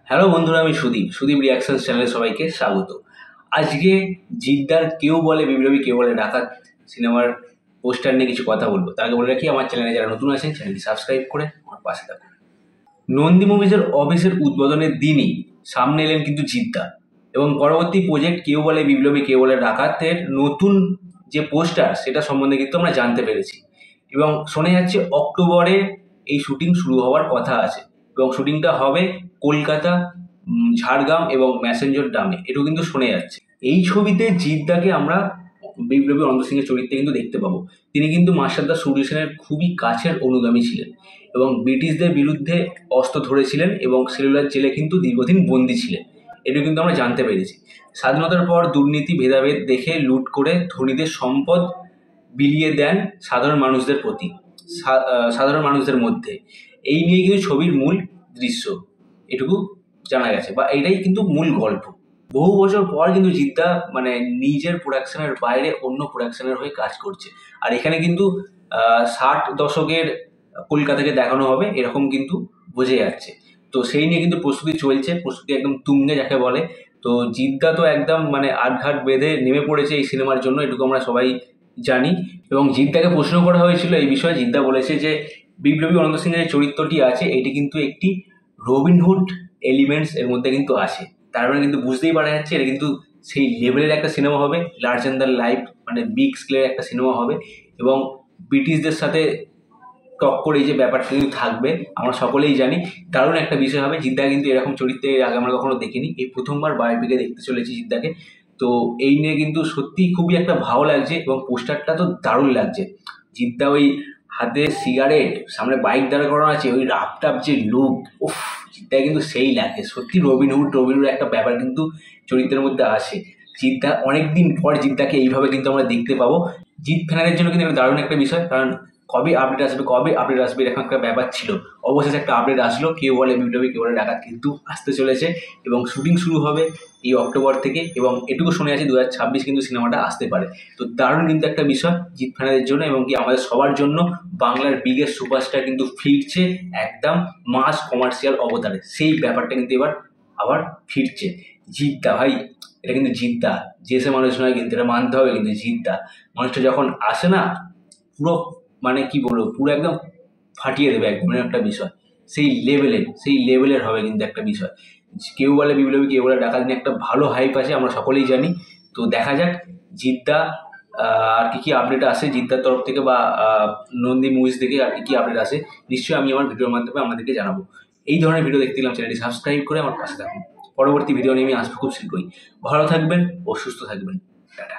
Hello বন্ধুরা, আমি Sudip reactions চ্যানেলে সবাইকে স্বাগত। আজকে জিদ্দার কেউ বলে বিপ্লবী কেউ বলে ডাকাত সিনেমার পোস্টার নিয়ে কিছু কথা বলবো। তার আগে বলে রাখি, আমার চ্যানেলে যারা নতুন আছেন চ্যানেলটি সাবস্ক্রাইব করে আমার পাশে থাকুন। নন্দী মুভিজের অফিসের উদ্বোধনের দিনই সামনে এলেন কিন্তু জিদ্দা, এবং পরবর্তী প্রজেক্ট কেউ বলে বিপ্লবী কেউ বলে ডাকাতের নতুন যে পোস্টার সেটা সম্বন্ধে কিন্তু আমরা জানতে পেরেছি। এবং শোনা যাচ্ছে অক্টোবরে এই শুটিং শুরু হওয়ার কথা আছে, এবং শুটিংটা হবে কলকাতা, ঝাড়গ্রাম এবং ম্যাসেঞ্জর ডামে, এটাও কিন্তু শোনা যাচ্ছে। এই ছবিতে জিদ্দাকে আমরা বিপ্লবী অনন্ত সিংয়ের চরিত্রে কিন্তু দেখতে পাবো। তিনি কিন্তু মাস্টারদা সূর্য সেনের খুবই কাছের অনুগামী ছিলেন এবং ব্রিটিশদের বিরুদ্ধে অস্ত্র ধরেছিলেন এবং সেলুলার জেলে কিন্তু দীর্ঘদিন বন্দী ছিলেন। এটা কিন্তু আমরা জানতে পেরেছি। স্বাধীনতার পর দুর্নীতি ভেদাভেদ দেখে লুট করে ধনীদের সম্পদ বিলিয়ে দেন সাধারণ মানুষদের প্রতি, সাধারণ মানুষদের মধ্যে। এই নিয়ে কিন্তু ছবির মূল দৃশ্য, এটুকু জানা গেছে, বা এটাই কিন্তু মূল গল্প। বহু বছর পর কিন্তু জিদ্দা নিজের প্রোডাকশনের বাইরে অন্য প্রোডাকশনের হয়ে কাজ করছে। আর এখানে কিন্তু 60 দশকের কলকাতাকে দেখানো হবে এরকম কিন্তু বোঝা যাচ্ছে। তো সেই নিয়ে কিন্তু প্রস্তুতি চলছে, প্রস্তুতি একদম তুঙ্গে যাকে বলে। তো জিদ্দা তো একদম আটঘাট বেঁধে নেমে পড়েছে এই সিনেমার জন্য, এটুকু আমরা সবাই জানি। এবং জিদ্দাকে প্রশ্ন করা হয়েছিল এই বিষয়ে, জিদ্দা বলেছে যে বিপ্লবী অনন্ত সিংয়ের যে চরিত্রটি আছে এটি কিন্তু একটি রবিনহুড এলিমেন্টস এর মধ্যে কিন্তু আছে। তার মানে কিন্তু বুঝতেই পারা যাচ্ছে এটা কিন্তু সেই লেভেলের একটা সিনেমা হবে, লার্জার দ্যান লাইফ বিগ স্কেলের একটা সিনেমা হবে। এবং ব্রিটিশদের সাথে টক্কর এই যে ব্যাপারটা কিন্তু থাকবে, আমরা সকলেই জানি। দারুণ একটা বিষয় হবে। জিদ্দা কিন্তু এরকম চরিত্রে আগে আমরা কখনো দেখিনি, এই প্রথমবার বায়োপিকে দেখতে চলেছি জিদ্দাকে। তো এই নিয়ে কিন্তু সত্যি খুবই একটা ভালো লাগছে, এবং পোস্টারটা তো দারুণ লাগছে। জিদ্দা ওই হাতে সিগারেট, সামনে বাইক দাঁড় করানো আছে, ওই রাফটাপ যে লুক, উফ, জিদ্দা কিন্তু সেই লাগে। সত্যি রবিনহুড একটা ব্যাপার কিন্তু চরিত্রের মধ্যে আসে। জিদ্দা অনেকদিন পর জিদ্দাকে এইভাবে কিন্তু আমরা দেখতে পাবো। জিৎ ফ্যানের জন্য কিন্তু একটা দারুণ একটা বিষয়, কারণ কবে আপডেট আসবে এরকম একটা ব্যাপার ছিল। অবশেষে একটা আপডেট আসলো, কেউ বলে বিপ্লবী কেউ বলে ডাকাত কিন্তু আসতে চলেছে, এবং শুটিং শুরু হবে এই অক্টোবর থেকে। এবং এটুকু শুনে আছি 2026 কিন্তু সিনেমাটা আসতে পারে। তো দারুণ কিন্তু একটা বিষয় জিৎ ফ্যানদের জন্য, এবং কি আমাদের সবার জন্য। বাংলার বিগেস্ট সুপারস্টার কিন্তু ফিরছে একদম মাস কমার্শিয়াল অবতারে, সেই ব্যাপারটা কিন্তু এবার আবার ফিরছে। জিদ্দা ভাই, এটা কিন্তু জিদ্দা, যে সে মানুষ নয় কিন্তু, এটা মানতে হবে। কিন্তু জিদ্দা মানুষটা যখন আসে না, পুরো কি বলবো, পুরো একদম ফাটিয়ে দেবে একদম একটা বিষয়। সেই লেভেলের হবে কিন্তু একটা বিষয়। কেউ বলে বিপ্লবী কেউ বলে ডাকাত নিয়ে একটা ভালো হাইপ আছে, আমরা সকলেই জানি। তো দেখা যাক জিদ্দা আর কি আপডেট আসে জিদ্দার তরফ থেকে, বা নন্দী মুভিজ থেকে আর কি আপডেট আসে, নিশ্চয়ই আমি আমার ভিডিওর মাধ্যমে আপনাদেরকে জানাবো। এই ধরনের ভিডিও দেখতে গেলাম, চ্যানেলটি সাবস্ক্রাইব করে আমার পাশে থাকুন। পরবর্তী ভিডিও নিয়ে আমি আসবো খুব শীঘ্রই। ভালো থাকবেন ও সুস্থ থাকবেন। টাটা।